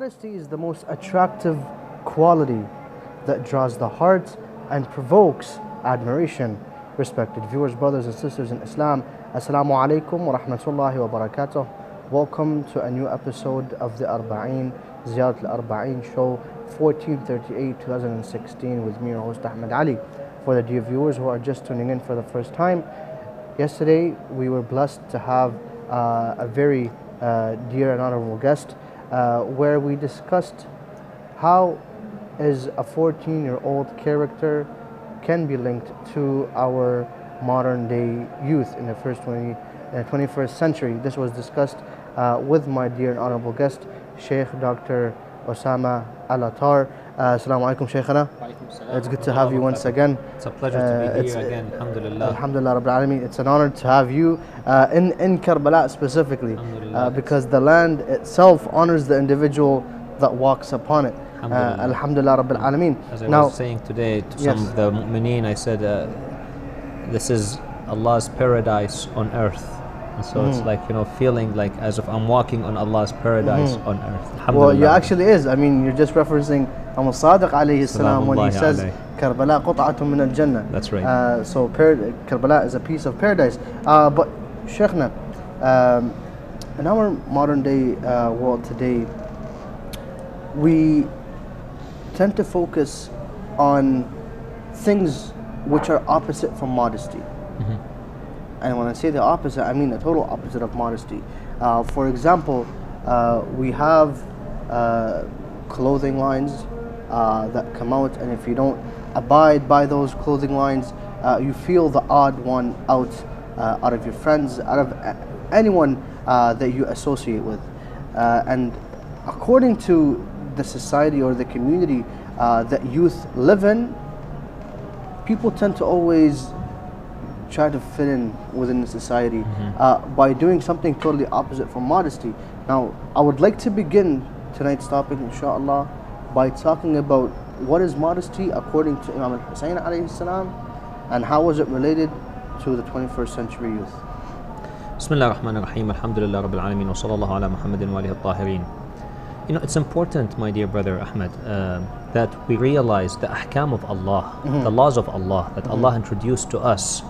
Modesty is the most attractive quality that draws the heart and provokes admiration. Respected viewers, brothers and sisters in Islam, Assalamu alaikum wa rahmatullahi wa barakatuh. Welcome to a new episode of the Arbaeen, Ziyarat Al-Arbaeen show 1438-2016 with me, your host Ahmed Ali. For the dear viewers who are just tuning in for the first time, yesterday we were blessed to have a very dear and honorable guest where we discussed how is a 14-year-old character can be linked to our modern day youth in the 21st century. This was discussed with my dear and honorable guest, Sheikh Dr. Usama Al-Atar. Assalamu alaikum, Shaykhana. It's good to have you once again. It's a pleasure to be here again, alhamdulillah. Alhamdulillah Rabbil Alameen. It's an honor to have you in Karbala specifically, because the land itself honors the individual that walks upon it. Alhamdulillah Rabbil Alameen. As I was saying today to some of the mu'mineen, I said this is Allah's paradise on earth. And so it's like, feeling like as if I'm walking on Allah's paradise on earth. Well, it actually is. I mean, you're just referencing Imam Sadiq alayhi salam when he says, Karbala qut'atun min al-Jannah. That's right. So Karbala is a piece of paradise. But Shaykhna, in our modern day world today, we tend to focus on things which are opposite from modesty. And when I say the opposite, I mean the total opposite of modesty. For example, we have clothing lines that come out, and if you don't abide by those clothing lines, you feel the odd one out of your friends, out of anyone that you associate with. And according to the society or the community that youth live in, people tend to always try to fit in within the society by doing something totally opposite from modesty. Now, I would like to begin tonight's topic, inshallah, by talking about what is modesty according to Imam Hussein alayhi salam, and how is it related to the 21st century youth. Bismillah ar-Rahman ar-Rahim, alhamdulillah Rabbil Alameen, wa sallallahu ala Muhammadin wa alihi al-Tahirin. It's important, my dear brother Ahmed, that we realize the ahkam of Allah, the laws of Allah that Allah introduced to us.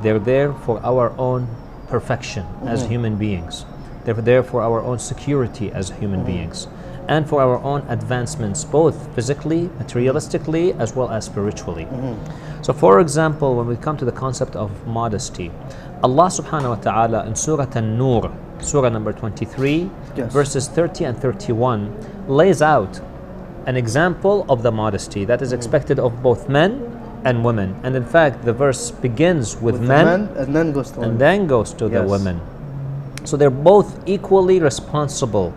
They're there for our own perfection as human beings. They're there for our own security as human beings, and for our own advancements, both physically, materialistically, as well as spiritually. So for example, when we come to the concept of modesty, Allah subhanahu wa ta'ala in Surah An-Nur, Surah number 23, verses 30 and 31, lays out an example of the modesty that is expected of both men and women. And in fact, the verse begins with men and then goes to the women. So they're both equally responsible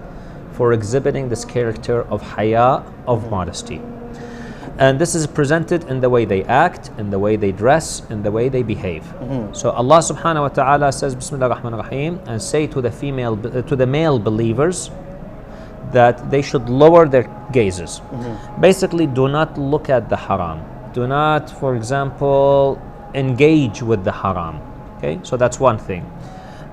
for exhibiting this character of haya, of modesty. And this is presented in the way they act, in the way they dress, in the way they behave. So Allah subhanahu wa ta'ala says, Bismillah ar-Rahman ar-Rahim, and say to the male believers that they should lower their gazes. Basically, do not look at the haram. Do not, for example, engage with the haram. Okay, so that's one thing.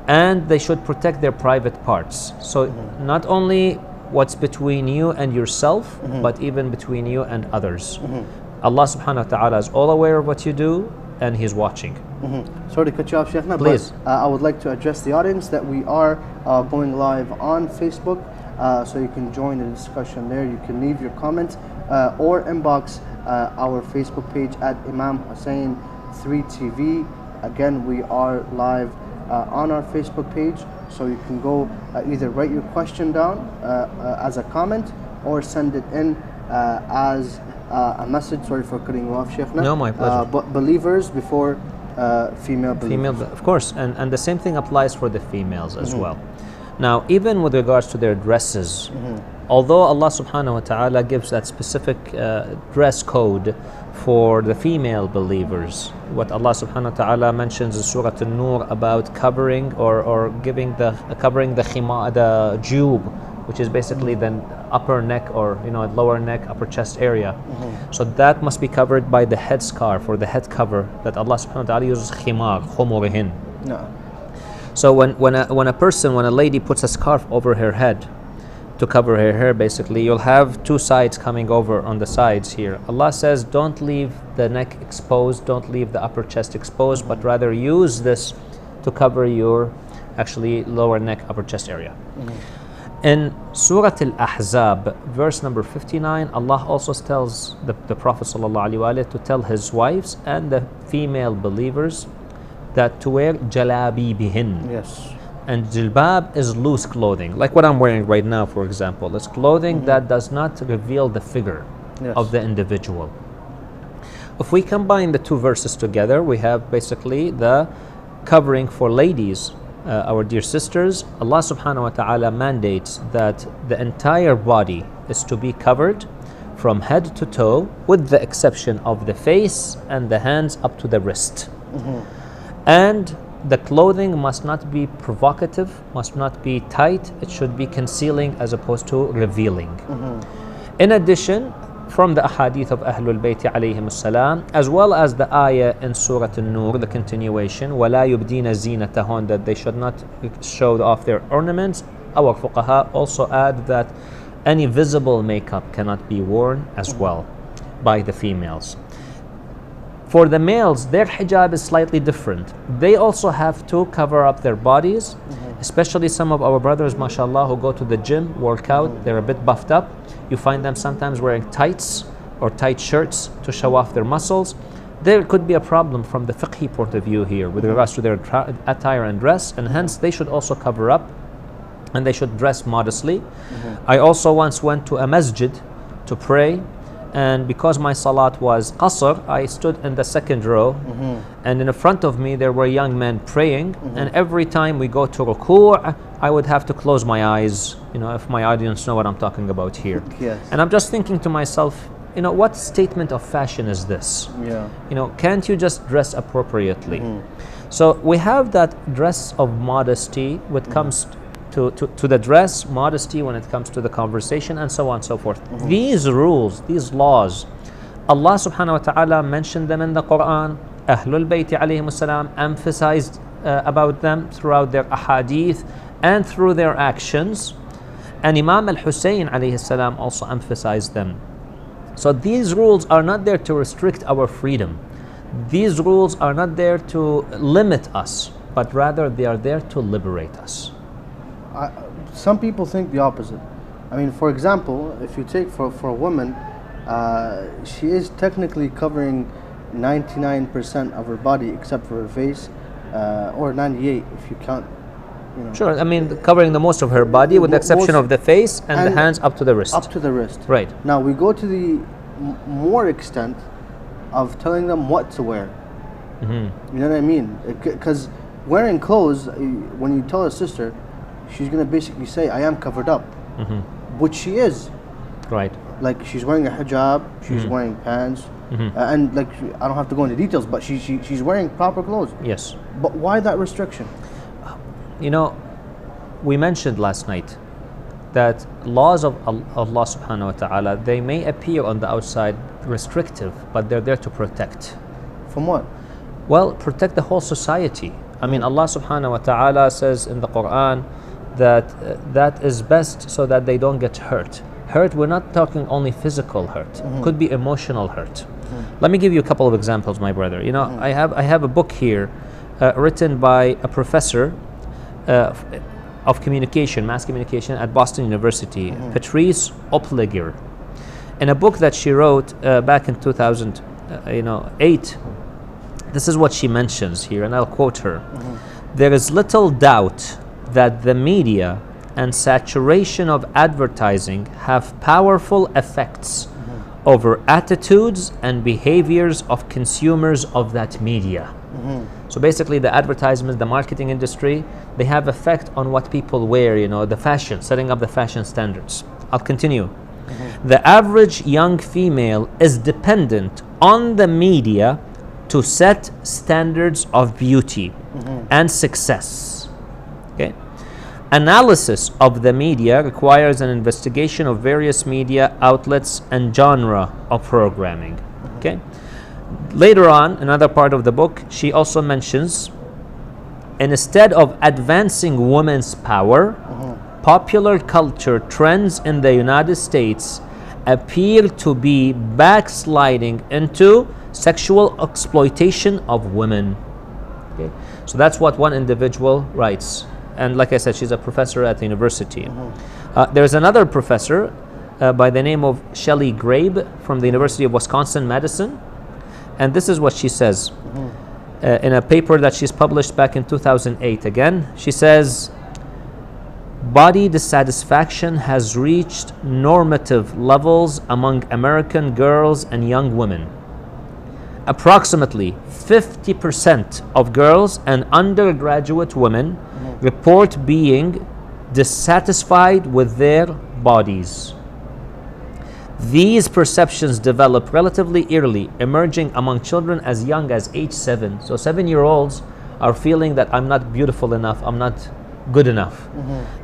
And they should protect their private parts. So not only what's between you and yourself, but even between you and others. Allah subhanahu wa ta'ala is all aware of what you do, and He's watching. Sorry to cut you off, Shaykhna, please. But I would like to address the audience that we are going live on Facebook, so you can join the discussion there. You can leave your comment or inbox our Facebook page at Imam Hussein 3TV. Again, we are live on our Facebook page, so you can go either write your question down as a comment or send it in as a message. Sorry for cutting you off, Shaykhna. No, my pleasure. But believers before female believers. Of course, and the same thing applies for the females as well. Now, even with regards to their dresses, although Allah subhanahu wa ta'ala gives that specific dress code for the female believers, what Allah subhanahu wa ta'ala mentions in Surah An-Nur about covering or giving covering the khima, the jube, which is basically the upper neck or lower neck, upper chest area. So that must be covered by the headscarf or the head cover that Allah subhanahu wa ta'ala uses khimar, khumurihin. So when a lady puts a scarf over her head, to cover her hair. Basically, you'll have two sides coming over on the sides here. Allah says, don't leave the neck exposed, don't leave the upper chest exposed, but rather use this to cover your actually lower neck, upper chest area. In Surah Al-Ahzab, verse number 59, Allah also tells the Prophet ﷺ to tell his wives and the female believers that to wear jalabibihin. Yes. And jilbab is loose clothing, like what I'm wearing right now, for example. It's clothing that does not reveal the figure of the individual. If we combine the two verses together, we have basically the covering for ladies, our dear sisters. Allah subhanahu wa ta'ala mandates that the entire body is to be covered from head to toe, with the exception of the face and the hands up to the wrist. And the clothing must not be provocative, must not be tight. It should be concealing as opposed to revealing. In addition, from the ahadith of Ahlul-Bait alayhim salam, as well as the ayah in Surah An-Nur, the continuation, وَلَا يُبْدِينَ زِينَتَهُنَّ, that they should not show off their ornaments. Our fuqaha also add that any visible makeup cannot be worn as well by the females. For the males, their hijab is slightly different. They also have to cover up their bodies, especially some of our brothers, mashallah, who go to the gym, work out, they're a bit buffed up. You find them sometimes wearing tights or tight shirts to show off their muscles. There could be a problem from the fiqhi point of view here with regards to their attire and dress, and hence they should also cover up and they should dress modestly. I also once went to a masjid to pray, and because my salat was qasr, I stood in the second row, and in the front of me there were young men praying, and every time we go to ruku', I would have to close my eyes, if my audience know what I'm talking about here. And I'm just thinking to myself, what statement of fashion is this? Can't you just dress appropriately? So we have that dress of modesty when it comes to the dress, modesty when it comes to the conversation, and so on and so forth. These rules, these laws, Allah subhanahu wa ta'ala mentioned them in the Quran. Ahlul-Bait alayhim salam emphasized about them throughout their ahadith and through their actions. And Imam Hussein alayhi salam also emphasized them. So these rules are not there to restrict our freedom. These rules are not there to limit us, but rather they are there to liberate us. Some people think the opposite. I mean, for example, if you take for a woman, she is technically covering 99% of her body except for her face, or 98 if you count. Sure, I mean covering the most of her body with the exception of the face and the hands up to the wrist. Up to the wrist. Right. Now we go to the more extent of telling them what to wear. You know what I mean? Because wearing clothes, when you tell a sister, she's going to basically say, I am covered up. Which she is. Right. Like she's wearing a hijab, she's wearing pants, and like I don't have to go into details, but she's wearing proper clothes. Yes. But why that restriction? We mentioned last night that laws of Allah subhanahu wa ta'ala, they may appear on the outside restrictive, but they're there to protect. From what? Well, protect the whole society. I mean, Allah subhanahu wa ta'ala says in the Quran that that is best so that they don't get hurt. Hurt, we're not talking only physical hurt. Could be emotional hurt. Let me give you a couple of examples, my brother. I have a book here written by a professor of communication, mass communication at Boston University, Patrice Opliger. In a book that she wrote back in 2008, this is what she mentions here, and I'll quote her. There is little doubt that the media and saturation of advertising have powerful effects over attitudes and behaviors of consumers of that media. So basically the advertisements, the marketing industry, they have effect on what people wear, the fashion, setting up the fashion standards. I'll continue. The average young female is dependent on the media to set standards of beauty and success. Okay. Analysis of the media requires an investigation of various media outlets and genre of programming. Okay. Later on, another part of the book, she also mentions, instead of advancing women's power, popular culture trends in the United States appear to be backsliding into sexual exploitation of women. Okay? So that's what one individual writes. And like I said, she's a professor at the university. There's another professor by the name of Shelley Grabe from the University of Wisconsin-Madison. And this is what she says in a paper that she's published back in 2008. Again, she says, body dissatisfaction has reached normative levels among American girls and young women. Approximately 50% of girls and undergraduate women report being dissatisfied with their bodies. These perceptions develop relatively early, emerging among children as young as age 7. So 7-year-olds are feeling that I'm not beautiful enough, I'm not good enough.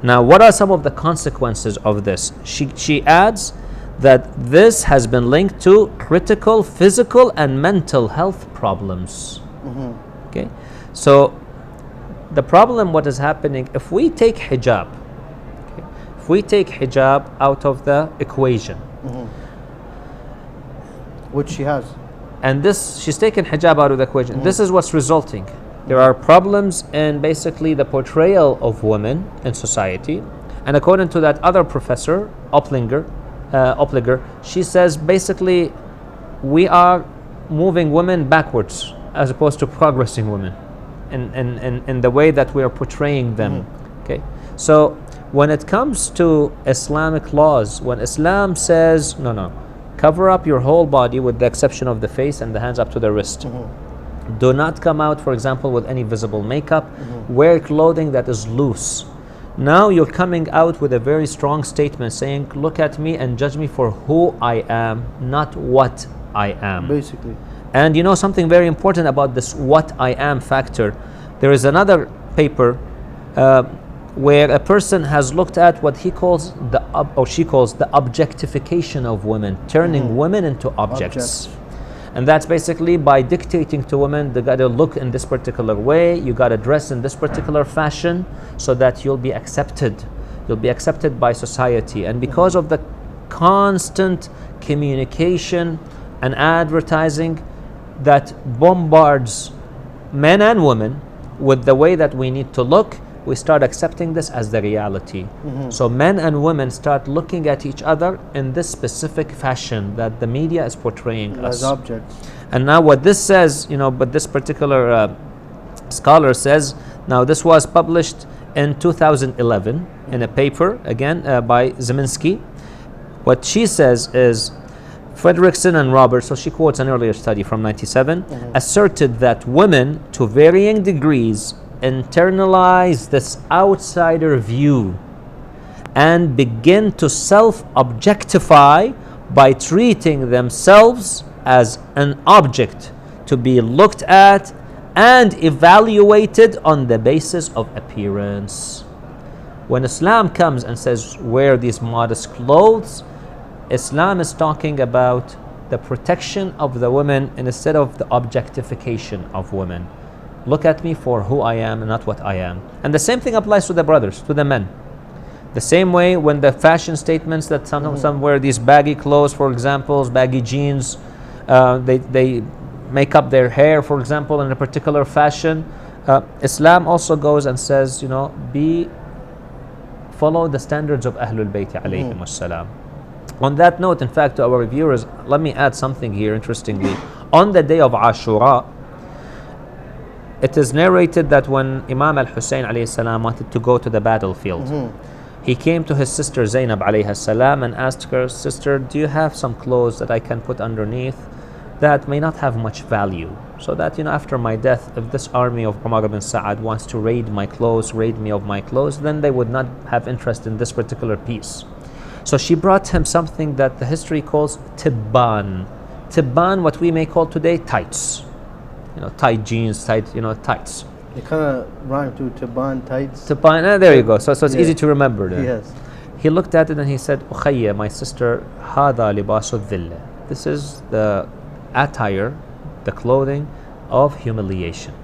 Now, what are some of the consequences of this? She adds that this has been linked to critical physical and mental health problems. Okay, so the problem, what is happening, if we take hijab, okay, if we take hijab out of the equation, which she has, and this, she's taken hijab out of the equation, this is what's resulting. There are problems in basically the portrayal of women in society. And according to that other professor, Oplinger, she says basically we are moving women backwards as opposed to progressing women in the way that we are portraying them. Okay, so when it comes to Islamic laws, when Islam says no, cover up your whole body with the exception of the face and the hands up to the wrist. Do not come out, for example, with any visible makeup. Wear clothing that is loose. Now you're coming out with a very strong statement saying, look at me and judge me for who I am, not what I am. basically. And you know something very important about this what I am factor. There is another paper where a person has looked at what he calls or she calls the objectification of women, turning women into objects. And that's basically by dictating to women, they got to look in this particular way, you got to dress in this particular fashion so that you'll be accepted. You'll be accepted by society. And because of the constant communication and advertising that bombards men and women with the way that we need to look, we start accepting this as the reality. So men and women start looking at each other in this specific fashion that the media is portraying us as objects. And now what this says, you know, but this particular scholar says, now this was published in 2011 in a paper, again by Zeminski. What she says is, Fredrickson and Roberts, so she quotes an earlier study from 97, asserted that women, to varying degrees, internalize this outsider view and begin to self-objectify by treating themselves as an object to be looked at and evaluated on the basis of appearance. When Islam comes and says wear these modest clothes, Islam is talking about the protection of the women instead of the objectification of women. Look at me for who I am and not what I am. And the same thing applies to the brothers, to the men. The same way when the fashion statements that some wear these baggy clothes, for example, baggy jeans, they make up their hair, for example, in a particular fashion. Islam also goes and says, you know, follow the standards of Ahlul-Bait alayhim wassalam. On that note, in fact, to our viewers, let me add something here interestingly. On the day of Ashura, it is narrated that when Imam Hussein alayhi salam wanted to go to the battlefield, he came to his sister Zainab alayhi salam and asked her, sister, do you have some clothes that I can put underneath that may not have much value? So that, you know, after my death, if this army of Umar ibn Sa'ad wants to raid my clothes, raid me of my clothes, then they would not have interest in this particular piece. So she brought him something that the history calls tibban. Tibban, what we may call today tights. You know, tight jeans, tight, you know, tights. They kind of rhyme to tibban, tights. Tibban, there you go. So it's easy to remember. Yes. He looked at it and he said, Ukhayya, my sister, hada libasu dhilla. This is the attire, the clothing of humiliation.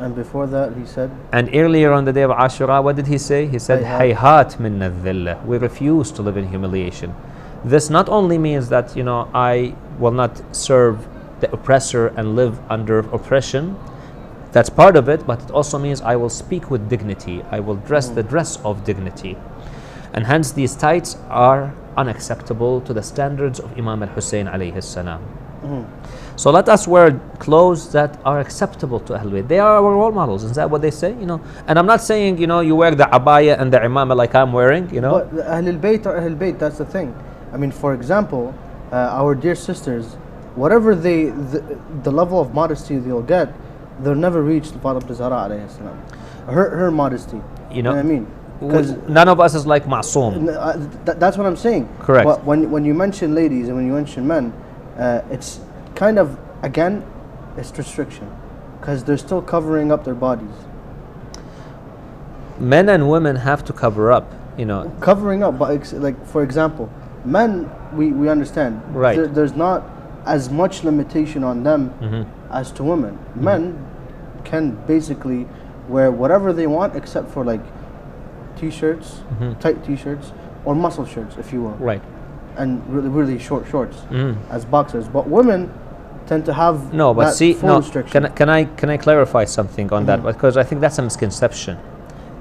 And before that, he said, And earlier on the day of Ashura, what did he say? He said, Hayhat. Hayhat minna dhillah. We refuse to live in humiliation. This not only means that, I will not serve the oppressor and live under oppression. That's part of it, but it also means I will speak with dignity. I will dress the dress of dignity. And hence these tights are unacceptable to the standards of Imam Hussein alayhi salam. So let us wear clothes that are acceptable to Ahlul-Bait. They are our role models. Is that what they say? And I'm not saying, you wear the abaya and the imama like I'm wearing, But the Ahlul-Bait are Ahlul-Bait, that's the thing. I mean, for example, our dear sisters, whatever the level of modesty they'll get, they'll never reach Fatima Zahra alayhi salam. Her modesty. You know what I mean? Because none of us is like ma'soom. That's what I'm saying. Correct. But when you mention ladies and when you mention men, it's kind of, again, it's restriction. Because they're still covering up their bodies. Men and women have to cover up, Covering up, but like, for example, men, we understand. Right. There's not as much limitation on them as to women. Men can basically wear whatever they want except for like t-shirts, tight t-shirts, or muscle shirts, if you will. Right. And really short shorts as boxers. But women tend to have full restriction. Can I clarify something on that? Because I think that's a misconception.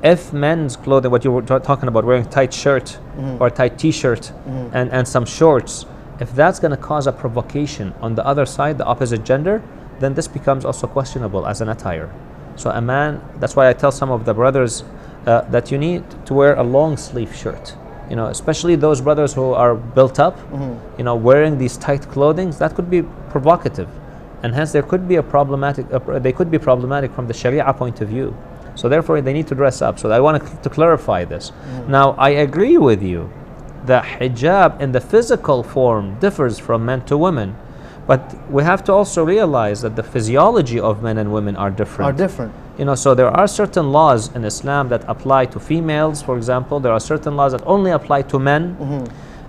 If men's clothing, what you were talking about, wearing tight shirt or tight t-shirt and some shorts, if that's going to cause a provocation on the other side, the opposite gender, then this becomes also questionable as an attire. So a man, that's why I tell some of the brothers that you need to wear a long sleeve shirt. Especially those brothers who are built up, wearing these tight clothing, that could be provocative, and hence there could be they could be problematic from the Sharia point of view. So therefore they need to dress up. So I want to clarify this. Now I agree with you that hijab in the physical form differs from men to women, but we have to also realize that the physiology of men and women are different. So there are certain laws in Islam that apply to females, for example. There are certain laws that only apply to men,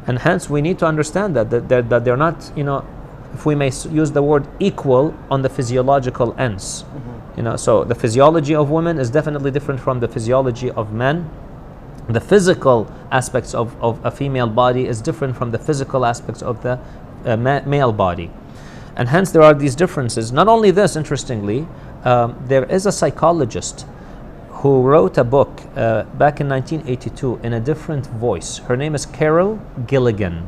and hence we need to understand that they're not, if we may use the word, equal on the physiological ends. So the physiology of women is definitely different from the physiology of men. The physical aspects of a female body is different from the physical aspects of the male body, and hence there are these differences. Not only this, interestingly, there is a psychologist who wrote a book back in 1982 in a different voice. Her name is Carol Gilligan.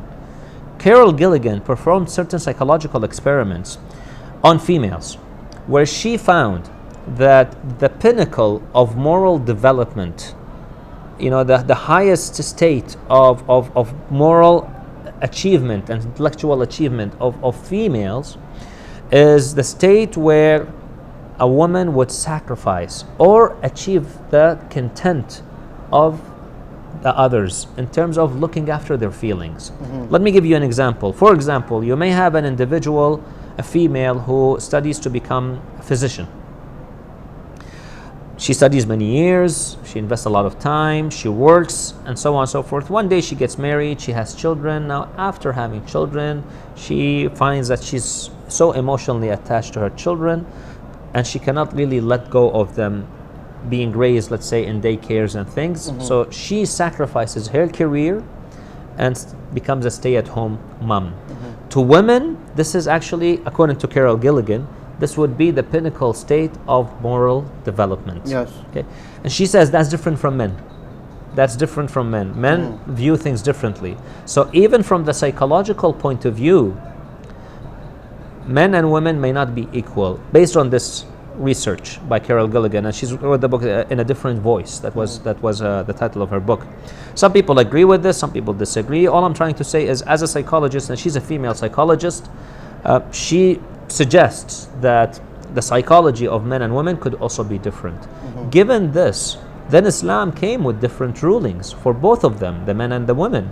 Carol Gilligan performed certain psychological experiments on females, where she found that the pinnacle of moral development, the highest state of moral achievement and intellectual achievement of females is the state where a woman would sacrifice or achieve the content of the others in terms of looking after their feelings. Let me give you an example. For example, you may have an individual, a female, who studies to become a physician. She studies many years, she invests a lot of time, she works, and so on and so forth. One day she gets married, she has children. Now, after having children, she finds that she's so emotionally attached to her children, and she cannot really let go of them being raised, let's say, in daycares and things. So she sacrifices her career and becomes a stay-at-home mom. To women, this is actually, according to Carol Gilligan, this would be the pinnacle state of moral development. Yes. Okay. And she says that's different from men. That's different from men. Men view things differently. So even from the psychological point of view, men and women may not be equal based on this research by Carol Gilligan, and she's wrote the book in a different voice. That was the title of her book. Some people agree with this, some people disagree. All I'm trying to say is, as a psychologist, and she's a female psychologist, she suggests that the psychology of men and women could also be different. Given this, then Islam came with different rulings for both of them, the men and the women.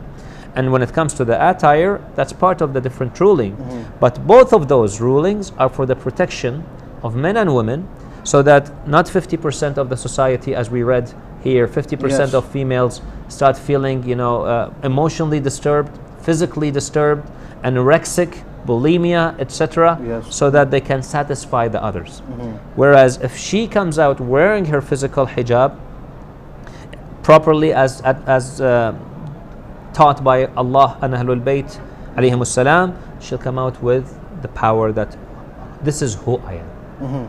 And when it comes to the attire, that's part of the different ruling. But both of those rulings are for the protection of men and women, so that not 50% of the society, as we read here, 50% of females start feeling, emotionally disturbed, physically disturbed, anorexic, bulimia, etc., Yes. so that they can satisfy the others. Whereas if she comes out wearing her physical hijab properly as taught by Allah and Ahlul-Bait alayhimus salam, she'll come out with the power that this is who I am.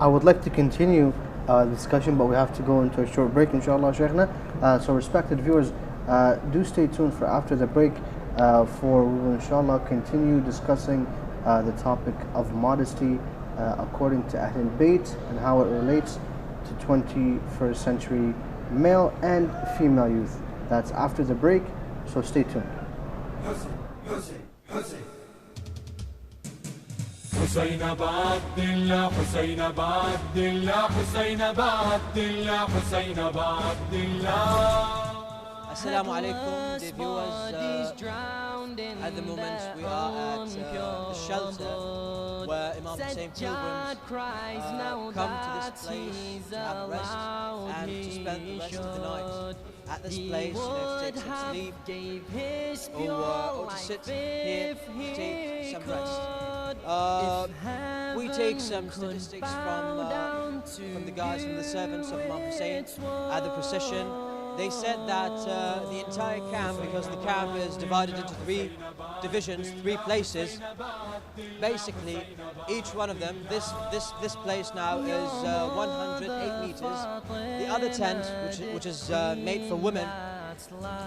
I would like to continue the discussion, but we have to go into a short break, inshallah, Shaykhna. So respected viewers, do stay tuned for after the break, for we will inshallah continue discussing the topic of modesty according to Ahlul-Bait and how it relates to 21st century male and female youth. That's after the break, so stay tuned. حسين بعبد الله حسين بعبد الله حسين بعبد الله حسين بعبد الله. Assalamu alaikum, dear viewers. At the moment we are at the shelter where Imam Hussein pilgrims come to this place to have rest and to spend the rest of the night. At this place, to take some sleep or to sit here to take some rest. We take some statistics from the guys, from the servants of Imam Hussein at the procession. They said that the entire camp, because the camp is divided into 3 divisions, 3 places, basically each one of them, this place now is 108 meters. The other tent, which is made for women,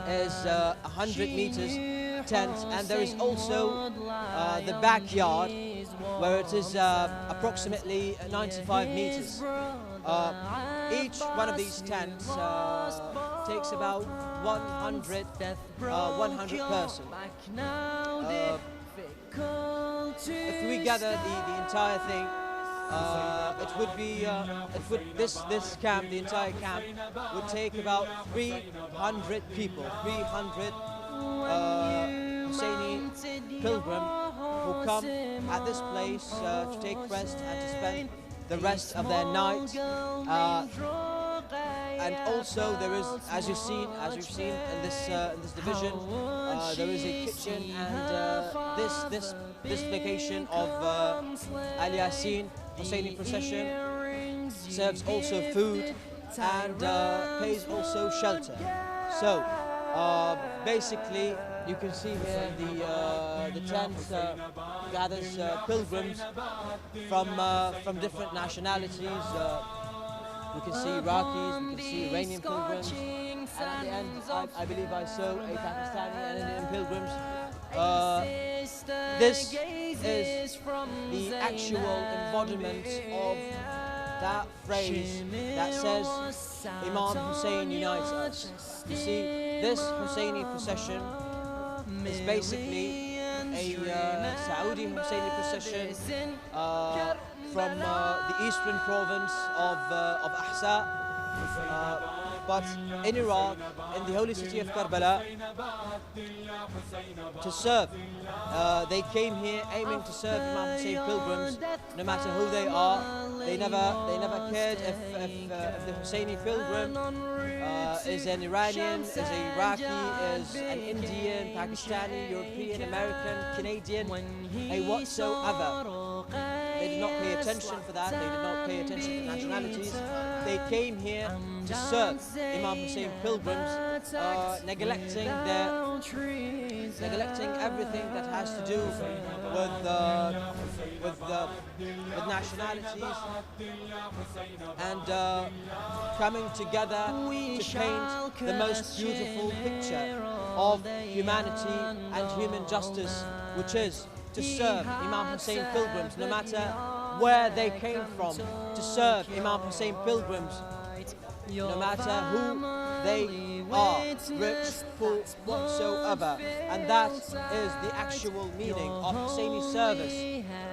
is 100 meters tent, and there is also the backyard where it is approximately 95 meters. Each one of these tents takes about 100 person. If we gather the entire thing, this camp, the entire camp, would take about 300 people, 300 Husseini pilgrim who come at this place to take rest and to spend the rest of their night. And also there is, as you've seen in this division, there is a kitchen, and this location of Al Yasin Husseini procession serves also food and pays also shelter. So basically, you can see here the tent gathers pilgrims from different nationalities. We can see Iraqis, we can see Iranian pilgrims, and at the end, I believe I saw a Pakistani and Indian pilgrims. This is the actual embodiment of that phrase that says Imam Hussein unites us. You see, this Husseini procession is basically a Saudi Husseini procession from the eastern province of Ahsa. But in Iraq, in the holy city of Karbala, to serve. They came here aiming to serve Imam Hussein pilgrims, no matter who they are. They never cared if the Husseini pilgrim is an Iranian, is an Iraqi, is an Indian, Pakistani, European, American, Canadian, a whatsoever. They did not pay attention for that. They did not pay attention to nationalities. They came here to serve Imam Hussein pilgrims, neglecting everything that has to do with nationalities, and coming together to paint the most beautiful picture of humanity and human justice, which is to serve Imam Hussein pilgrims, no matter where they came from, to serve Imam Hussein pilgrims, no matter who they are, rich, poor, whatsoever. And that is the actual meaning of Husseini service,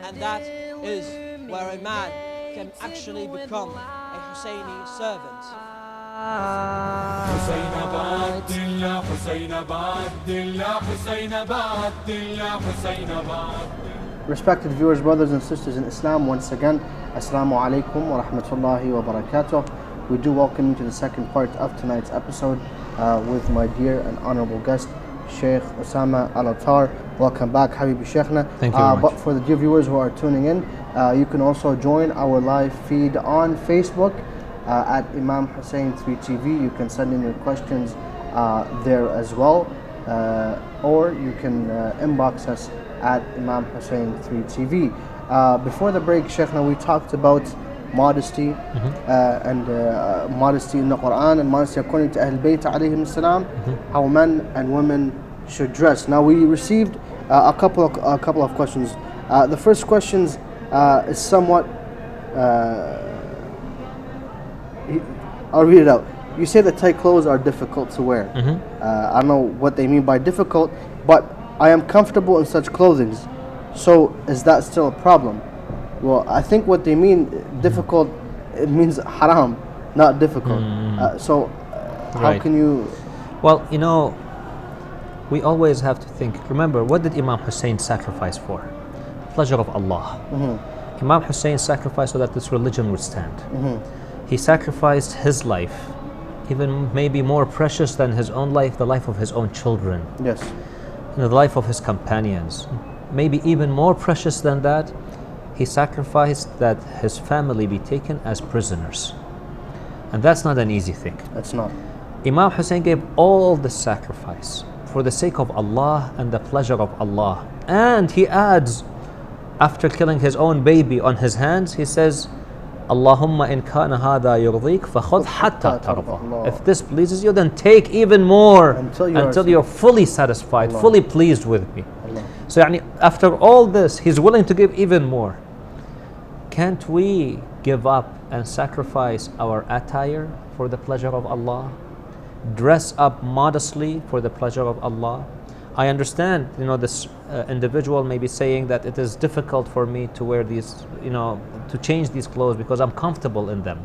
and that is where a man can actually become a Husseini servant. حسين بعبد الله حسين بعبد الله حسين بعبد الله حسين بعبد. Respected viewers, brothers and sisters in Islam, once again, Assalamu alaikum wa rahmatullahi wa barakatuh. We do welcome you to the second part of tonight's episode with my dear and honorable guest, Sheikh Usama Al-Atar, Welcome back, Habibi Sheikhna. Thank you very much. But for the dear viewers who are tuning in, you can also join our live feed on Facebook at Imam Hussein 3TV. You can send in your questions there as well, or you can inbox us at Imam Hussein 3TV. Before the break, Sheikhna, we talked about modesty and modesty in the Quran and modesty according to Ahlul-Bait alayhim salam, how men and women should dress. Now we received a couple of questions. The first questions is somewhat. I'll read it out. You say that tight clothes are difficult to wear. I don't know what they mean by difficult, but I am comfortable in such clothing. So is that still a problem? Well, I think what they mean difficult, it means haram, not difficult. So how can you? Well, you know, we always have to think. Remember, what did Imam Hussein sacrifice for? Pleasure of Allah. Imam Hussein sacrificed so that this religion would stand. He sacrificed his life, even maybe more precious than his own life, the life of his own children. Yes. And the life of his companions. Maybe even more precious than that, he sacrificed that his family be taken as prisoners. And that's not an easy thing. That's not. Imam Hussein gave all the sacrifice for the sake of Allah and the pleasure of Allah. And he adds, after killing his own baby on his hands, he says, Allahumma in kana hadha yurdik fakhudh hatta tarda. If this pleases you, then take even more until you're fully satisfied, fully pleased with me. So after all this, he's willing to give even more. Can't we give up and sacrifice our attire for the pleasure of Allah? Dress up modestly for the pleasure of Allah? I understand, this individual may be saying that it is difficult for me to wear these, to change these clothes because I'm comfortable in them.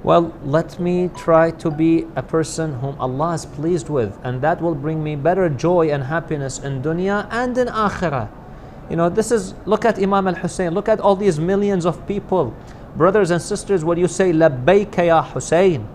Well, let me try to be a person whom Allah is pleased with, and that will bring me better joy and happiness in dunya and in akhirah. Look at Imam Al-Hussein, look at all these millions of people. Brothers and sisters, when you say labbayka ya Hussein,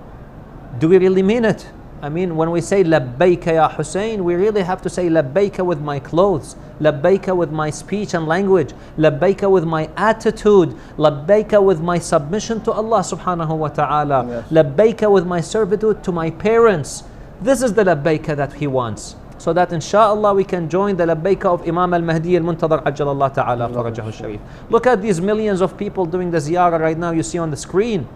do we really mean it? I mean, when we say labbayka ya Hussein, we really have to say labbayka with my clothes, labbayka with my speech and language, labbayka with my attitude, labbayka with my submission to Allah subhanahu wa ta'ala, labbayka with my servitude to my parents. This is the labbayka that he wants. So that inshallah we can join the labbayka of Imam al-Mahdi al-Muntadhar ajjalallah ta'ala farajahu al-sharif. Look at these millions of people doing the ziyarah right now, you see on the screen.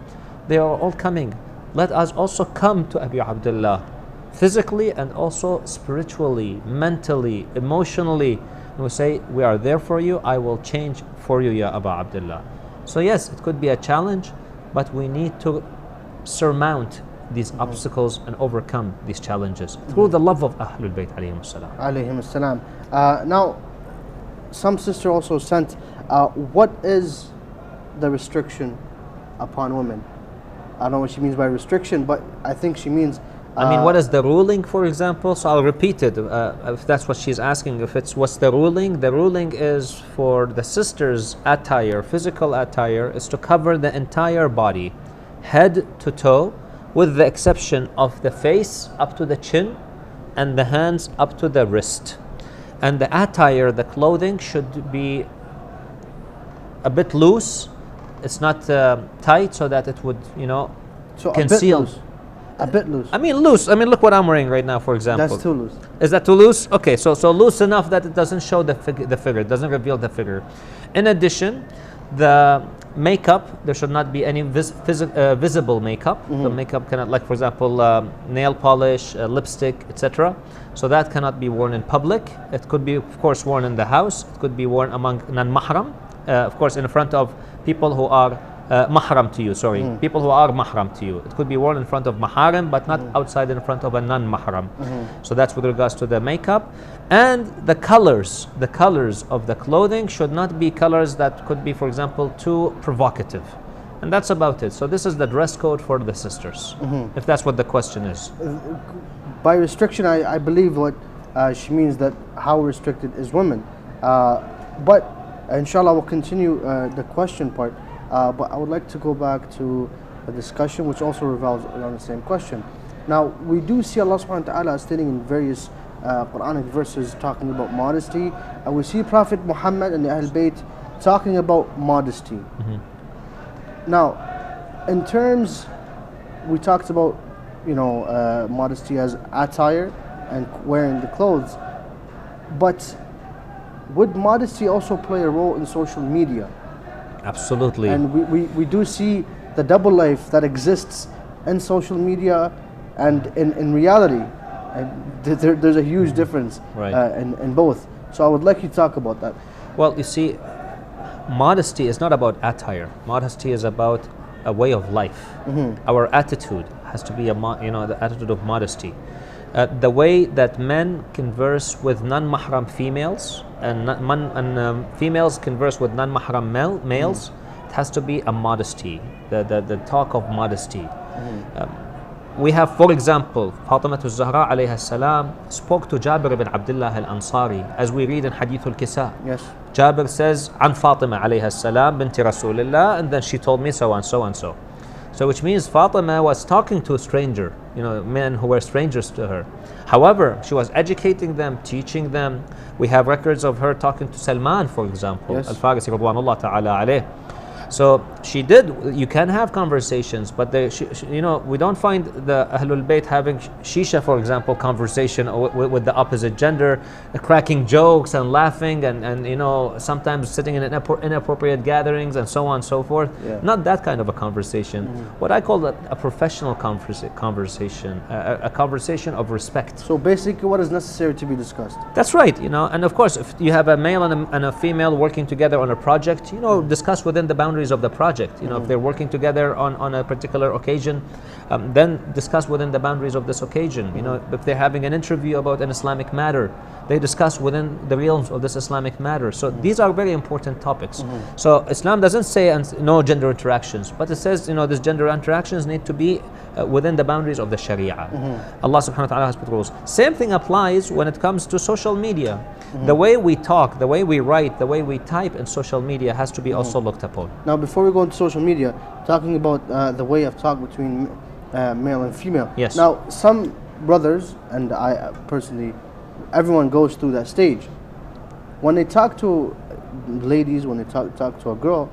They are all coming. Let us also come to Abi Abdullah physically and also spiritually, mentally, emotionally. And we say, we are there for you, I will change for you, Ya Aba Abdullah. So yes, it could be a challenge, but we need to surmount these obstacles and overcome these challenges through the love of Ahlul-Bait alayhim salam. Alayhim salam. Now, some sister also sent, what is the restriction upon women? I don't know what she means by restriction, but I think she means... what is the ruling, for example? So I'll repeat it, if that's what she's asking. What's the ruling? The ruling is for the sister's attire, physical attire, is to cover the entire body, head to toe, with the exception of the face up to the chin and the hands up to the wrist. And the attire, the clothing, should be a bit loose. It's not tight so that it would, conceal. A bit loose. I mean loose. I mean, look what I'm wearing right now, for example. That's too loose. Is that too loose? Okay, so loose enough that it doesn't show the figure. It doesn't reveal the figure. In addition, the makeup, there should not be any visible makeup. The makeup cannot, like for example, nail polish, lipstick, etc. So that cannot be worn in public. It could be, of course, worn in the house. It could be worn among non-mahram. Of course, in front of people who are mahram to you, people who are mahram to you. It could be worn in front of maharim, but not outside in front of a non-mahram. So that's with regards to the makeup. And the colors of the clothing should not be colors that could be, for example, too provocative. And that's about it. So this is the dress code for the sisters, if that's what the question is. By restriction, I believe what she means, that how restricted is women. But inshallah, we'll continue the question part. But I would like to go back to a discussion which also revolves around the same question. Now, we do see Allah subhanahu wa ta'ala stating in various Quranic verses talking about modesty, and we see Prophet Muhammad and the Ahlul-Bait talking about modesty. Now, in terms, we talked about, modesty as attire and wearing the clothes, but would modesty also play a role in social media? Absolutely. And we do see the double life that exists in social media and in reality. And there's a huge difference in both. So I would like you to talk about that. Well, you see, modesty is not about attire. Modesty is about a way of life. Our attitude has to be the attitude of modesty. The way that men converse with non-mahram females and females converse with non-mahram males, it has to be a modesty, the talk of modesty. We have, for example, Fatima al-Zahra alayha salam spoke to Jabir ibn Abdullah al-Ansari, as we read in Hadith al-Kisa. Yes. Jabir says, "An Fatima alayha salam binti Rasulillah," and then she told me so and so and so. So which means Fatima was talking to a stranger, men who were strangers to her. However, she was educating them, teaching them. We have records of her talking to Salman, for example, Yes. Al-Farisi radwanullah ta'ala alayh. So she did. You can have conversations, but we don't find the Ahlul-Bait having shisha, for example, conversation with the opposite gender, cracking jokes and laughing, and sometimes sitting in inappropriate gatherings and so on and so forth. Yeah. Not that kind of a conversation. What I call a professional conversation, a conversation of respect. So basically, what is necessary to be discussed? That's right, and of course, if you have a male and a female working together on a project, discuss within the boundaries of the project. If they're working together on a particular occasion, then discuss within the boundaries of this occasion. If they're having an interview about an Islamic matter, they discuss within the realms of this Islamic matter. So these are very important topics. So Islam doesn't say no gender interactions, but it says these gender interactions need to be within the boundaries of the Sharia. Allah subhanahu wa ta'ala has put rules. Same thing applies when it comes to social media. The way we talk, the way we write, the way we type in social media has to be also looked upon. Now, before we go into social media, talking about the way of talk between male and female. Yes. Now, some brothers, and I personally, everyone goes through that stage. When they talk to ladies, when they talk to a girl,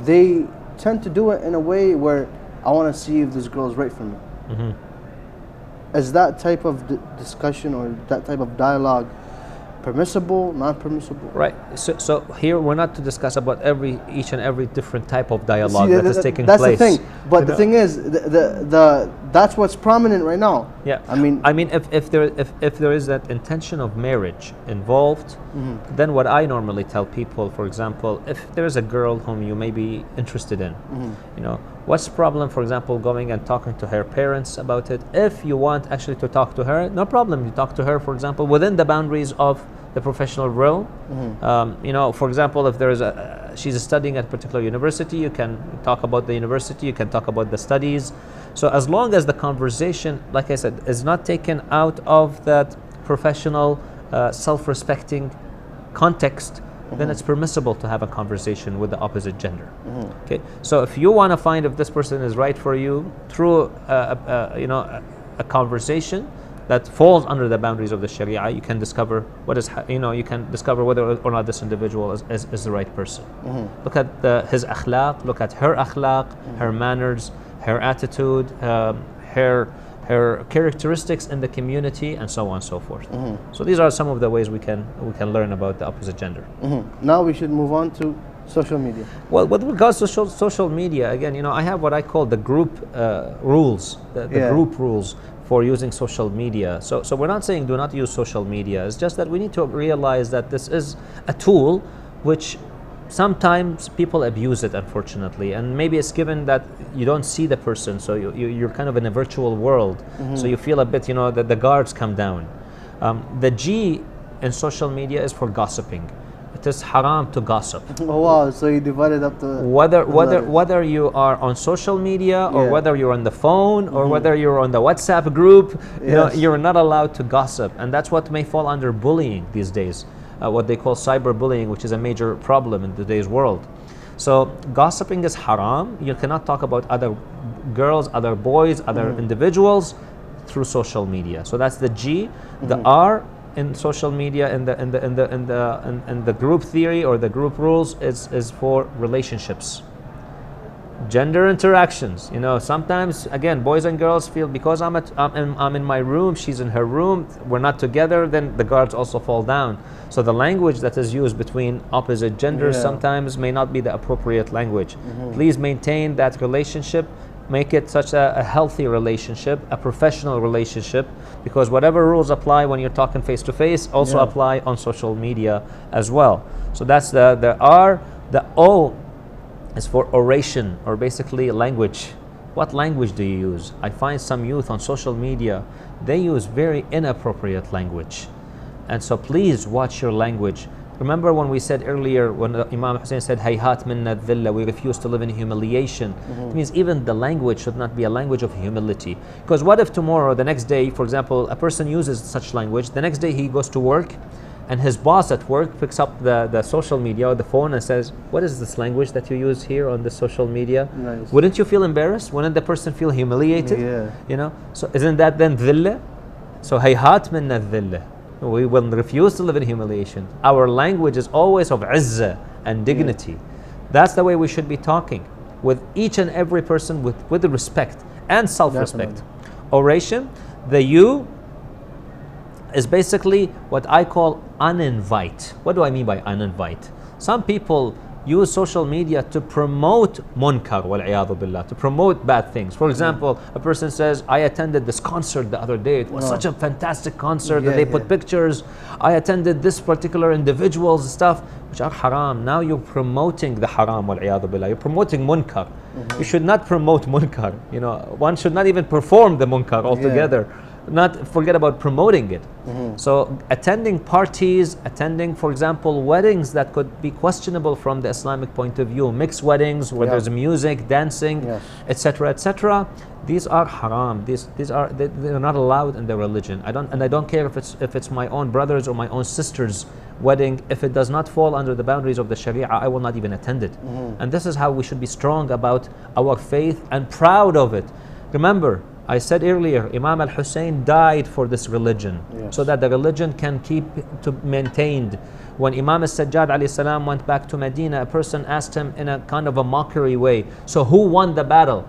they tend to do it in a way where I want to see if this girl is right for me. Is that type of discussion or that type of dialogue permissible, not permissible? Right. So here we're not to discuss about each and every different type of dialogue that is taking that's place. That's the thing. But the thing is, that's what's prominent right now. Yeah. I mean, if there is that intention of marriage involved, then what I normally tell people, for example, if there is a girl whom you may be interested in, what's the problem, for example, going and talking to her parents about it? If you want actually to talk to her, no problem. You talk to her, for example, within the boundaries of the professional realm. For example, if there is she's studying at a particular university, you can talk about the university, you can talk about the studies. So as long as the conversation, like I said, is not taken out of that professional, self-respecting context, then it's permissible to have a conversation with the opposite gender. Okay, so if you want to find if this person is right for you through a conversation that falls under the boundaries of the Sharia, you can discover you can discover whether or not this individual is the right person. Look at his akhlaq, look at her akhlaq, her manners, her attitude, her characteristics in the community, and so on and so forth. So these are some of the ways we can learn about the opposite gender. Now we should move on to social media. Well, with regards to social media, again, I have what I call the group rules, the group rules for using social media. So we're not saying do not use social media. It's just that we need to realize that this is a tool which sometimes people abuse it, unfortunately, and maybe it's given that you don't see the person, so you're kind of in a virtual world, so you feel a bit, that the guards come down. The G in social media is for gossiping. It is haram to gossip. Oh wow! So you divided up the whether you are on social media or whether you're on the phone or whether you're on the WhatsApp group, you're not allowed to gossip, and that's what may fall under bullying these days. What they call cyberbullying, which is a major problem in today's world. So gossiping is haram. You cannot talk about other girls, other boys, other individuals through social media. So that's the G. The R in social media in the group theory or the group rules is for relationships. Gender interactions, you know, sometimes again boys and girls feel because I'm in my room, she's in her room, we're not together, then the guards also fall down. So the language that is used between opposite genders sometimes may not be the appropriate language. Please maintain that relationship, make it such a healthy relationship, a professional relationship, because whatever rules apply when you're talking face to face also apply on social media as well. So that's the R. The O is for oration, or basically language. What language do you use? I find some youth on social media, they use very inappropriate language. And so please watch your language. Remember when we said earlier, when Imam Hussein said, Hayhat minna dhilla, we refuse to live in humiliation. It means even the language should not be a language of humility. Because what if tomorrow, the next day, for example, a person uses such language, the next day he goes to work, and his boss at work picks up the social media or the phone and says, what is this language that you use here on the social media? Nice. Wouldn't you feel embarrassed? Wouldn't the person feel humiliated? Yeah. You know? So isn't that then dhilla? So hayhat minna dhilla. We will refuse to live in humiliation. Our language is always of izzah and dignity. That's the way we should be talking with each and every person with respect and self-respect. Definitely. Oration, the U is basically what I call uninvite. What do I mean by uninvite? Some people use social media to promote munkar wal-iyadhu billah, to promote bad things. For example, a person says, I attended this concert the other day. It was such a fantastic concert that they put pictures. I attended this particular individual's stuff, which are haram. Now you're promoting the haram wal-iyadhu billah. You're promoting munkar. You should not promote munkar. You know, one should not even perform the munkar altogether. Not forget about promoting it. So attending parties, attending, for example, weddings that could be questionable from the Islamic point of view, mixed weddings where there's music, dancing, etc., etc. These are haram. They're not allowed in the religion. I don't care if it's my own brother's or my own sister's wedding. If it does not fall under the boundaries of the Sharia, I will not even attend it. And this is how we should be strong about our faith and proud of it. Remember, I said earlier, Imam Al-Hussein died for this religion, so that the religion can keep to maintained. When Imam As-Sajjad alayhi salam went back to Medina, a person asked him in a kind of a mockery way, so who won the battle?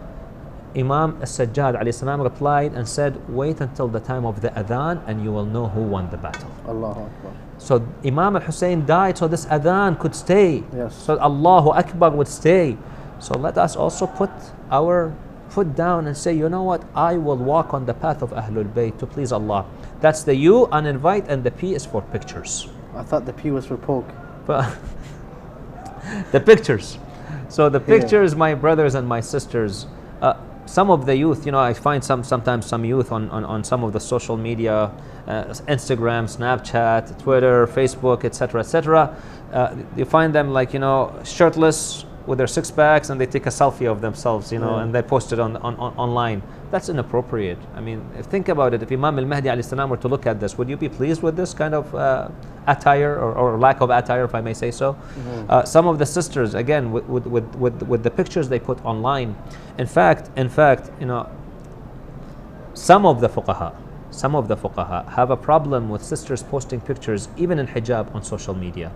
Imam As-Sajjad alayhi salam replied and said, wait until the time of the adhan and you will know who won the battle. Allahu Akbar. So Imam Al-Hussein died so this adhan could stay. So Allahu Akbar would stay. So let us also put our foot down and say, you know what, I will walk on the path of Ahlul-Bait to please Allah. That's the U, uninvite, and the P is for pictures. I thought the P was for poke. But the pictures. So the pictures, my brothers and my sisters, some of the youth, you know, I find sometimes some youth on some of the social media, Instagram, Snapchat, Twitter, Facebook, etc., etc. You find them like, you know, shirtless, with their six packs, and they take a selfie of themselves, you know, and they post it on online. That's inappropriate. I mean, think about it. If Imam Al-Mahdi alayhi salam were to look at this, would you be pleased with this kind of attire or lack of attire, if I may say so? Some of the sisters, again, with the pictures they put online. In fact, you know, some of the fuqaha have a problem with sisters posting pictures even in hijab on social media.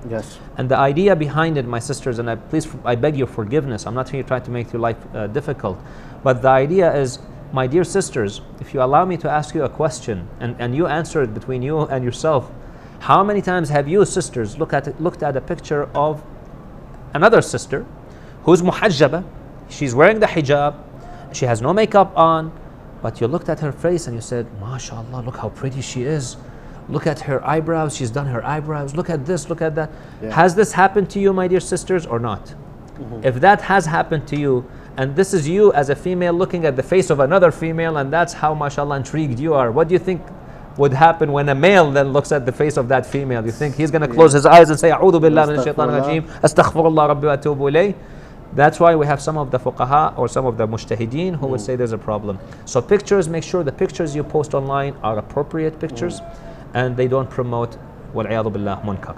And the idea behind it, my sisters, and I beg your forgiveness, I'm not here trying to make your life difficult, but the idea is, my dear sisters, if you allow me to ask you a question and you answer it between you and yourself, how many times have you sisters looked at a picture of another sister who's muhajjaba, she's wearing the hijab, she has no makeup on, but you looked at her face and you said, MashaAllah, look how pretty she is. Look at her eyebrows, she's done her eyebrows. Look at this, look at that. Has this happened to you, my dear sisters, or not? If that has happened to you, and this is you as a female looking at the face of another female, and that's how, MashaAllah, intrigued you are, what do you think would happen when a male then looks at the face of that female? You think he's going to close his eyes and say, A'udhu billah min ash-shaytan rajim, astaghfirullah rabbi wa atubu ilayh? That's why we have some of the fuqaha or some of the mujtahideen who would say there's a problem. So pictures, make sure the pictures you post online are appropriate pictures and they don't promote wal-iyadhu billah munkar.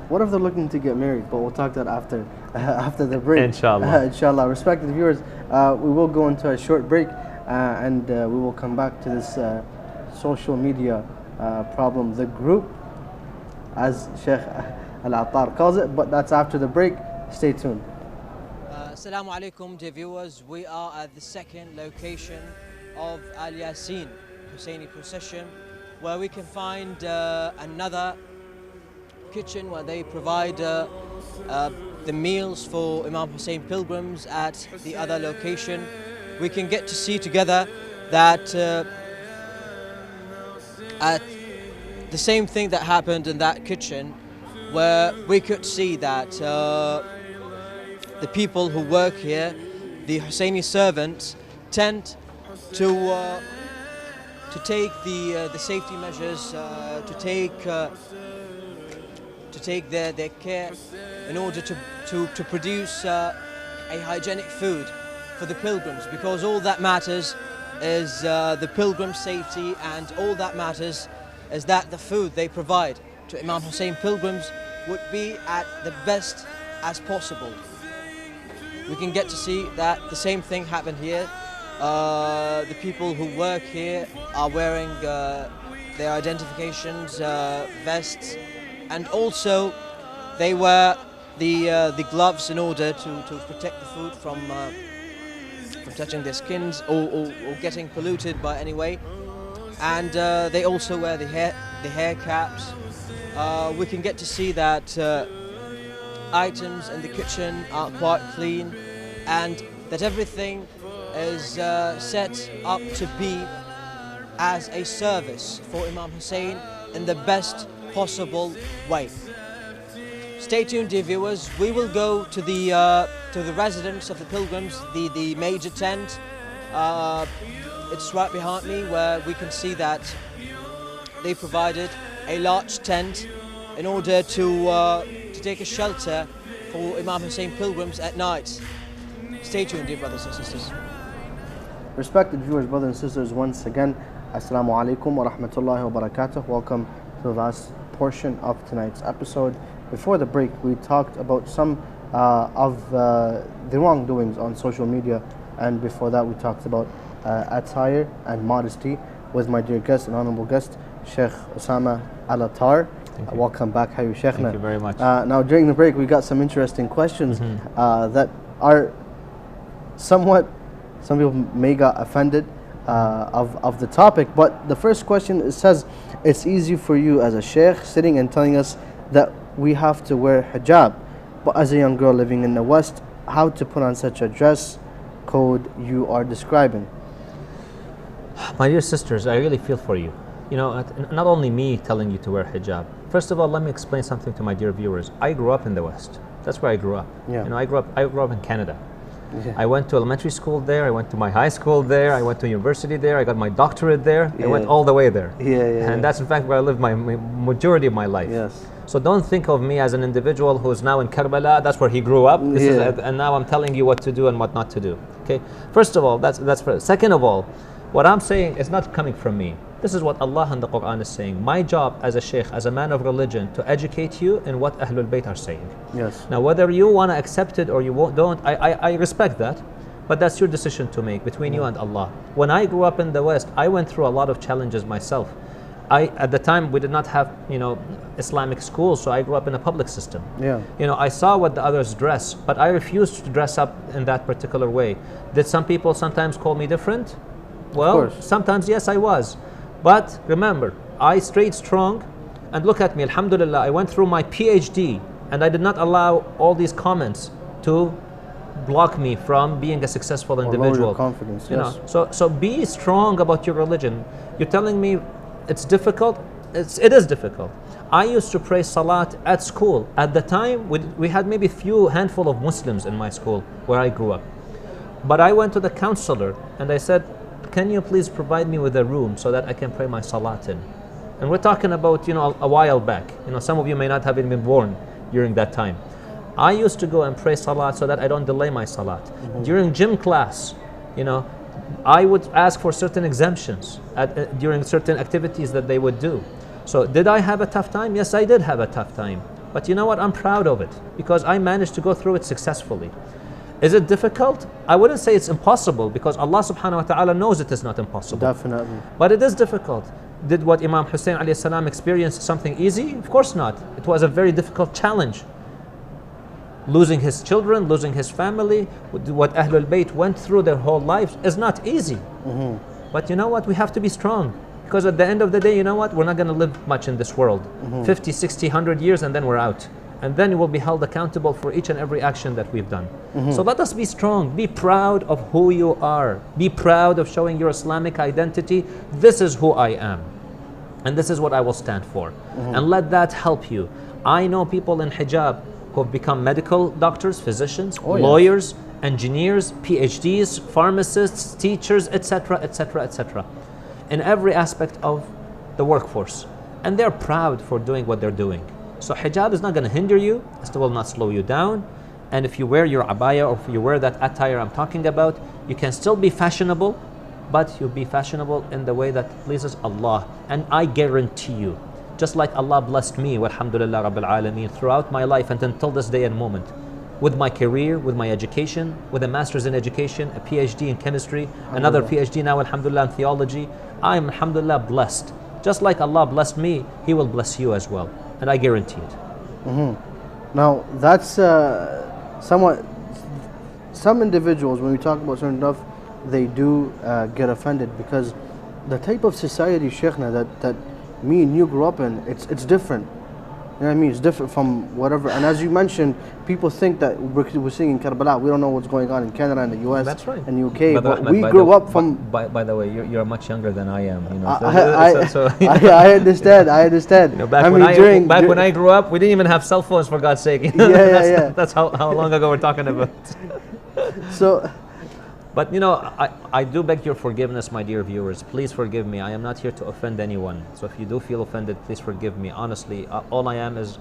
What if they're looking to get married? But we'll talk that after the break. Inshallah. Inshallah. Respected viewers, we will go into a short break and we will come back to this social media problem, the group as Sheikh Al-Atar calls it, but that's after the break. Stay tuned. Assalamu alaikum, dear viewers. We are at the second location of Al Yasin Husseini procession, where we can find another kitchen where they provide the meals for Imam Hussein pilgrims. At the other location, we can get to see together that at the same thing that happened in that kitchen, where we could see that the people who work here, the Husseini servants, tend to take the safety measures, to take their care in order to produce a hygienic food for the pilgrims, because all that matters is the pilgrim safety, and all that matters is that the food they provide to Imam Hussein pilgrims would be at the best as possible. We can get to see that the same thing happened here. The people who work here are wearing their identifications, vests, and also they wear the gloves in order to protect the food from touching their skins or getting polluted by any way. And they also wear the hair caps. We can get to see that items in the kitchen are quite clean, and that everything is set up to be as a service for Imam Hussein in the best possible way. Stay tuned, dear viewers. We will go to the residence of the pilgrims, the major tent. It's right behind me, where we can see that they provided a large tent in order to take a shelter for Imam Hussein pilgrims at night. Stay tuned, dear brothers and sisters. Respected viewers, brothers and sisters, once again, Assalamu alaikum wa rahmatullahi wa barakatuh. Welcome to the last portion of tonight's episode. Before the break, we talked about some of the wrongdoings on social media, and before that we talked about attire and modesty with my dear guest and honorable guest, Sheikh Usama Al-Atar. Welcome back. How are you, Sheikh? Thank you very much. Now, during the break, we got some interesting questions that are somewhat, some people may got offended of the topic, but the first question, it says, it's easy for you as a sheikh sitting and telling us that we have to wear hijab, but as a young girl living in the West, how to put on such a dress code you are describing? My dear sisters, I really feel for you. You know, not only me telling you to wear hijab. First of all, let me explain something to my dear viewers. I grew up in the West. That's where I grew up. Yeah. You know, I grew up in Canada. Yeah. I went to elementary school there. I went to my high school there. I went to university there. I got my doctorate there. I went all the way there. And that's in fact where I lived my majority of my life. Yes. So don't think of me as an individual who is now in Karbala. That's where he grew up. And now I'm telling you what to do and what not to do. Okay. First of all, that's first. Second of all, what I'm saying is not coming from me. This is what Allah and the Quran is saying. My job as a sheikh, as a man of religion, to educate you in what Ahlul-Bait are saying. Yes. Now, whether you want to accept it or you don't, I respect that. But that's your decision to make between you and Allah. When I grew up in the West, I went through a lot of challenges myself. At the time, we did not have, Islamic schools, so I grew up in a public system. Yeah. I saw what the others dress, but I refused to dress up in that particular way. Did some people sometimes call me different? Well, sometimes yes, I was. But remember, I stayed strong, and look at me, alhamdulillah, I went through my PhD, and I did not allow all these comments to block me from being a successful individual. Your confidence, yes. So be strong about your religion. You're telling me it's difficult? It is difficult. I used to pray salat at school. At the time, we had maybe a handful of Muslims in my school where I grew up. But I went to the counselor and I said, can you please provide me with a room so that I can pray my salat in? And we're talking about, a while back. Some of you may not have even been born during that time. I used to go and pray salat so that I don't delay my salat. During gym class, I would ask for certain exemptions during certain activities that they would do. So did I have a tough time? Yes, I did have a tough time. But you know what? I'm proud of it because I managed to go through it successfully. Is it difficult? I wouldn't say it's impossible because Allah subhanahu wa ta'ala knows it is not impossible. Definitely. But it is difficult. Did what Imam Hussein alayhi salam experienced something easy? Of course not. It was a very difficult challenge. Losing his children, losing his family, what Ahlul-Bait went through their whole lives is not easy. But you know what? We have to be strong. Because at the end of the day, you know what? We're not going to live much in this world. 50, 60, 100 years and then we're out. And then you will be held accountable for each and every action that we've done. So let us be strong. Be proud of who you are. Be proud of showing your Islamic identity. This is who I am. And this is what I will stand for. And let that help you. I know people in hijab who have become medical doctors, physicians, lawyers, engineers, PhDs, pharmacists, teachers, etc., etc., etc. in every aspect of the workforce. And they're proud for doing what they're doing. So hijab is not going to hinder you, it will not slow you down. And if you wear your abaya or if you wear that attire I'm talking about, you can still be fashionable, but you'll be fashionable in the way that pleases Allah. And I guarantee you, just like Allah blessed me, walhamdulillah rabbil alameen, throughout my life and until this day and moment, with my career, with my education, with a master's in education, a PhD in chemistry, another PhD now alhamdulillah in theology, I am alhamdulillah blessed. Just like Allah blessed me, He will bless you as well. And I guarantee it. Now that's somewhat, some individuals when we talk about certain stuff, they do get offended because the type of society, Sheikhna, that me and you grew up in, it's different. You know what I mean? It's different from whatever. And as you mentioned, people think that we're seeing in Karbala, we don't know what's going on in Canada and the US. That's right. And UK. But Ahmed, we grew up from. By the way, you're much younger than I am. You know. I understand. I understand. You know, back when I grew up, we didn't even have cell phones, for God's sake. That's how long ago we're talking about. So. But you know, I do beg your forgiveness, my dear viewers. Please forgive me. I am not here to offend anyone. So if you do feel offended, please forgive me. Honestly, all I am is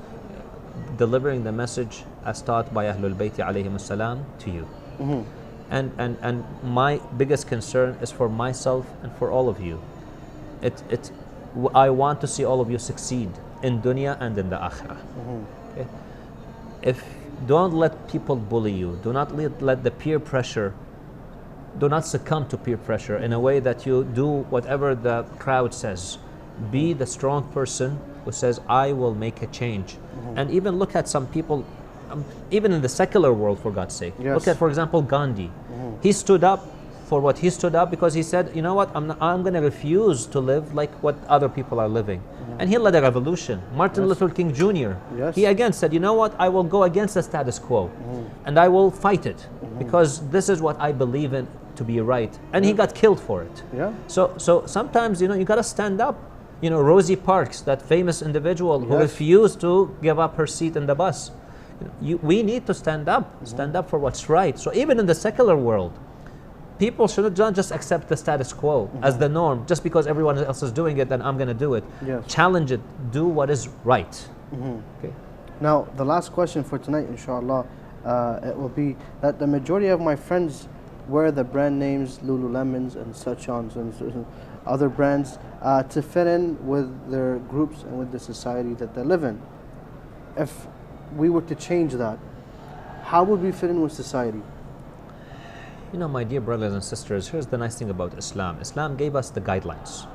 delivering the message as taught by Ahlul-Bait alayhim salam to you. And my biggest concern is for myself and for all of you. I want to see all of you succeed in dunya and in the akhirah. Okay? Don't let people bully you. Do not let the peer pressure. Do not succumb to peer pressure in a way that you do whatever the crowd says. Be the strong person who says, I will make a change. And even look at some people, even in the secular world, for God's sake. Look at, for example, Gandhi. He stood up for what he stood up because he said, you know what, I'm going to refuse to live like what other people are living. And he led a revolution. Martin Luther King Jr., he again said, you know what, I will go against the status quo and I will fight it because this is what I believe in to be right. And he got killed for it. So sometimes, you know, you got to stand up. You know, Rosie Parks, that famous individual who refused to give up her seat in the bus. We need to stand up for what's right. So even in the secular world, people should not just accept the status quo as the norm. Just because everyone else is doing it, then I'm going to do it. Challenge it. Do what is right. Okay. Now, the last question for tonight, inshallah, it will be that the majority of my friends wear the brand names Lululemons and such on and other brands to fit in with their groups and with the society that they live in. If we were to change that, how would we fit in with society? You know, my dear brothers and sisters, here's the nice thing about Islam. Islam gave us the guidelines.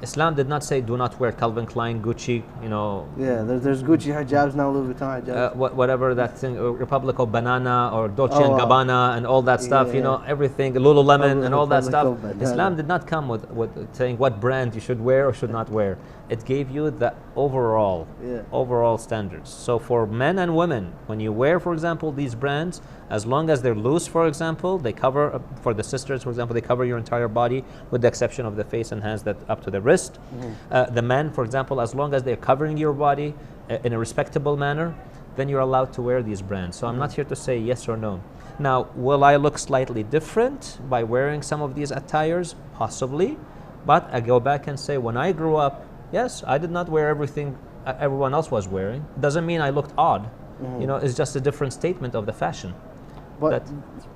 Islam did not say do not wear Calvin Klein, Gucci, you know. Yeah, there's Gucci hijabs now, Louis Vuitton hijabs. Whatever that thing, Republic of Banana or Dolce and Gabbana and all that stuff, you know, everything, Lululemon and all that stuff. Islam did not come with saying what brand you should wear or should not wear. It gave you the overall standards. So for men and women, when you wear, for example, these brands, as long as they're loose, for example, they cover, for the sisters, for example, they cover your entire body with the exception of the face and hands that up to the wrist. The men, for example, as long as they're covering your body in a respectable manner, then you're allowed to wear these brands. So I'm not here to say yes or no. Now, will I look slightly different by wearing some of these attires? Possibly. But I go back and say, when I grew up, yes, I did not wear everything everyone else was wearing. Doesn't mean I looked odd. You know, it's just a different statement of the fashion. But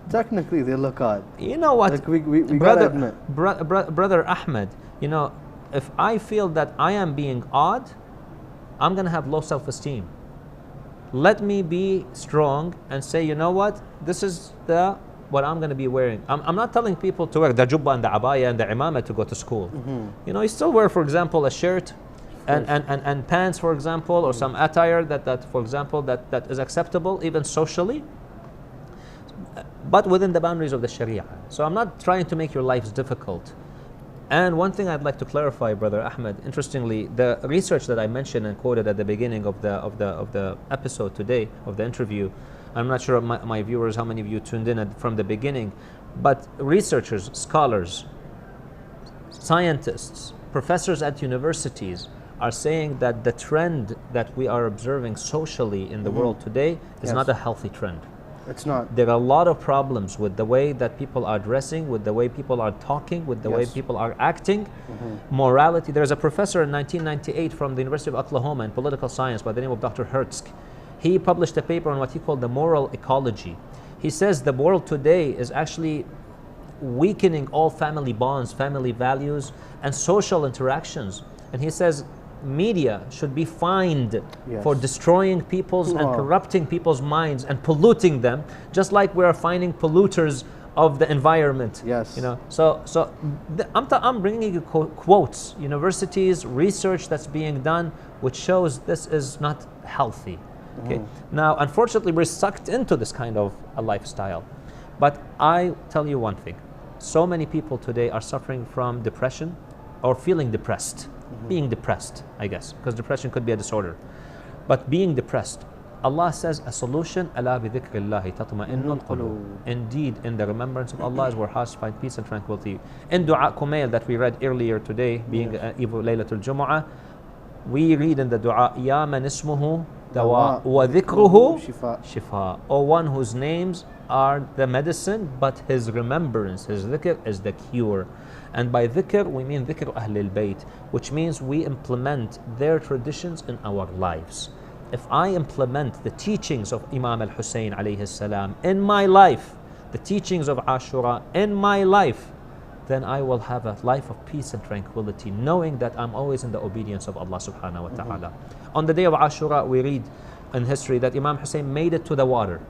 technically they look odd. You know what, like we gotta admit. Brother Ahmed, you know, if I feel that I am being odd, I'm going to have low self-esteem. Let me be strong and say, you know what, this is the what I'm going to be wearing. I'm not telling people to wear the jubba and the abaya and the imama to go to school. You know, you still wear, for example, a shirt and pants, for example, or some attire that for example, that is acceptable even socially, but within the boundaries of the Sharia. So I'm not trying to make your lives difficult. And one thing I'd like to clarify, Brother Ahmed, interestingly, the research that I mentioned and quoted at the beginning of the episode today, of the interview, I'm not sure my viewers, how many of you tuned in from the beginning, but researchers, scholars, scientists, professors at universities are saying that the trend that we are observing socially in the world today is not a healthy trend. It's not. There are a lot of problems with the way that people are dressing, with the way people are talking, with the way people are acting. Morality. There's a professor in 1998 from the University of Oklahoma in political science by the name of Dr. Hertz. He published a paper on what he called the moral ecology. He says the world today is actually weakening all family bonds, family values, and social interactions. And he says media should be fined for destroying people's and corrupting people's minds and polluting them, just like we are finding polluters of the environment. Yes. You know. So I'm bringing you quotes, universities, research that's being done, which shows this is not healthy. Okay. Now, unfortunately, we're sucked into this kind of a lifestyle. But I tell you one thing: so many people today are suffering from depression or feeling depressed. Being depressed, I guess, because depression could be a disorder. But being depressed, Allah says a solution, أَلَا بِذِكْرِ اللَّهِ تَطْمَئِنُّ الْقُلُوبُ. Indeed, in the remembrance of Allah is where hearts find peace and tranquility. In Dua Kumail that we read earlier today, being Eve Laylatul Jumu'ah, we read in the dua, Ya man ismuhu dawa wa dhikruhu shifa. O one whose names are the medicine, but his remembrance, his dhikr, is the cure. And by dhikr, we mean dhikr Ahlul-Bait, which means we implement their traditions in our lives. If I implement the teachings of Imam Hussein alayhi salam in my life, the teachings of Ashura in my life, then I will have a life of peace and tranquility, knowing that I'm always in the obedience of Allah subhanahu wa ta'ala. On the day of Ashura, we read in history that Imam Hussein made it to the water.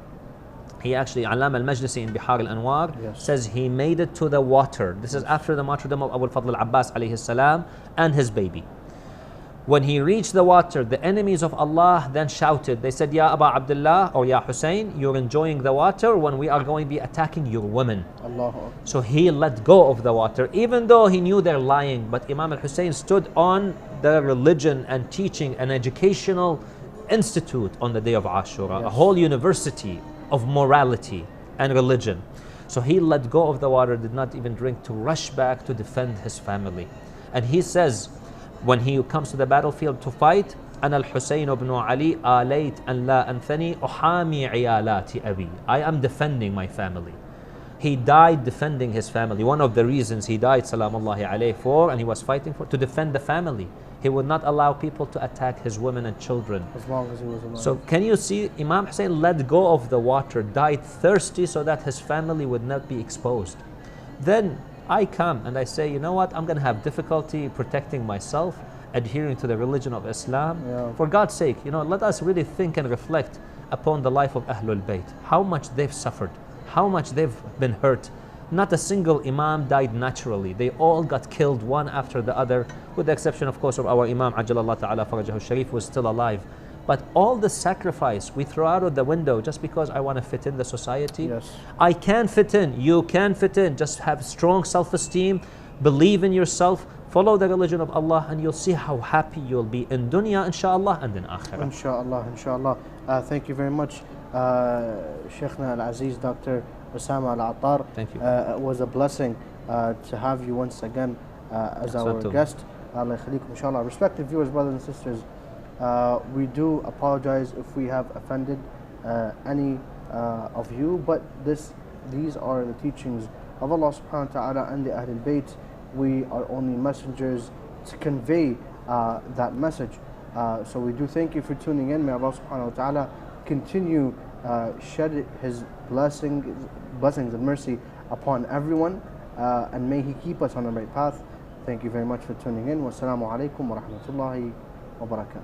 He actually, Alam al-Majlisi in Bihar al-Anwar says he made it to the water. This is after the martyrdom of Abu al-Fadl al-Abbas alayhi salam and his baby. When he reached the water, the enemies of Allah then shouted. They said, Ya Aba Abdullah, or Ya Hussein, you're enjoying the water when we are going to be attacking your women. So he let go of the water, even though he knew they're lying. But Imam al-Hussein stood on the religion and teaching, an educational institute on the day of Ashura, a whole university of morality and religion. So he let go of the water, did not even drink, to rush back to defend his family. And he says, when he comes to the battlefield to fight, أنا الحسين بن علي آليت أن لا أنثني أحامي عيالات أبي. I am defending my family. He died defending his family. One of the reasons he died, salamullahi alayhi, for, and he was fighting for, to defend the family. He would not allow people to attack his women and children. As long as he was alive. So can you see, Imam Hussein let go of the water, died thirsty so that his family would not be exposed. Then I come and I say, you know what, I'm going to have difficulty protecting myself, adhering to the religion of Islam. For God's sake, you know, let us really think and reflect upon the life of Ahlul-Bait, how much they've suffered, how much they've been hurt. Not a single Imam died naturally. They all got killed one after the other, with the exception, of course, of our Imam Ajjalallah Ta'ala Farajahu Sharif, who is still alive. But all the sacrifice we throw out of the window just because I want to fit in the society. I can fit in, you can fit in. Just have strong self-esteem, believe in yourself, follow the religion of Allah, and you'll see how happy you'll be in dunya, inshallah, and in akhirah. Inshallah, inshallah. Thank you very much, Sheikhna Al-Aziz, Dr. Usama Al-Atar. Thank you. It was a blessing to have you once again as our guest. Allah yakhlikum, inshallah. Respected viewers, brothers and sisters, we do apologize if we have offended any of you, but these are the teachings of Allah subhanahu wa ta'ala and the Ahlul-Bait. We are only messengers to convey that message. So we do thank you for tuning in. May Allah subhanahu wa ta'ala continue shed His blessings and mercy upon everyone, and may He keep us on the right path. Thank you very much for tuning in. Wassalamu alaikum wa rahmatullahi wa barakatuh.